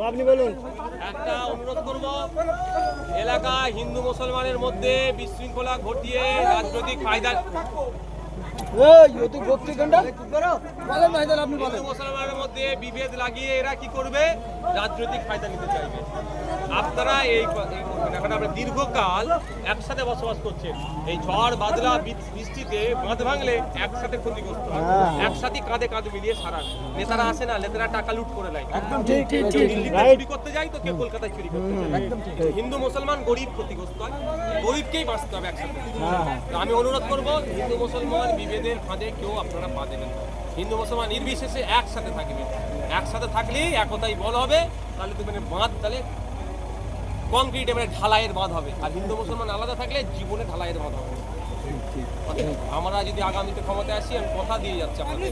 আপনি বলুন। একটা অনুরোধ করব, এলাকা হিন্দু মুসলমানের মধ্যে বিশৃঙ্খলা ঘটিয়ে রাজনৈতিক ফায়দা হিন্দু মুসলমানের মধ্যে বিভেদ লাগিয়ে এরা কি করবে, রাজনৈতিক ফায়দা নিতে চাইবে। আপনারা এই করবেন। এখন আমরা দীর্ঘকাল একসাথে বসবাস করছেন, এই ঝড় বাদলা বৃষ্টিতে বাঁধ ভাঙলে একসাথে ক্ষতিগ্রস্ত হয়, একসাথে কাঁধে কাঁধ মিলিয়ে সারা নেতারা আসে না, নেতারা টাকা লুট করে নেয়, চুরি করতে যায় তো কেউ কলকাতায় চুরি করতে যায়। হিন্দু মুসলমান গরিব ক্ষতিগ্রস্ত হয়, গরিবকেই বাঁচতে হবে একসাথে। আমি অনুরোধ করব, হিন্দু মুসলমান বিভেদের ফাঁদে কেউ আপনারা পা দেবেন না। হিন্দু মুসলমান নির্বিশেষে একসাথে থাকবে, একসাথে থাকলেই একতাই বল হবে। তাহলে তো মানে বাঁধ তাহলে কংক্রিট এবারে ঢালাইয়ের বাঁধ হবে, আর হিন্দু মুসলমান আলাদা থাকলে জীবনে ঢালাইয়ের বাঁধ হবে। আমরা যদি আগামীতে ক্ষমতায় আসি, আমি কথা দিয়ে যাচ্ছি আপনাদের।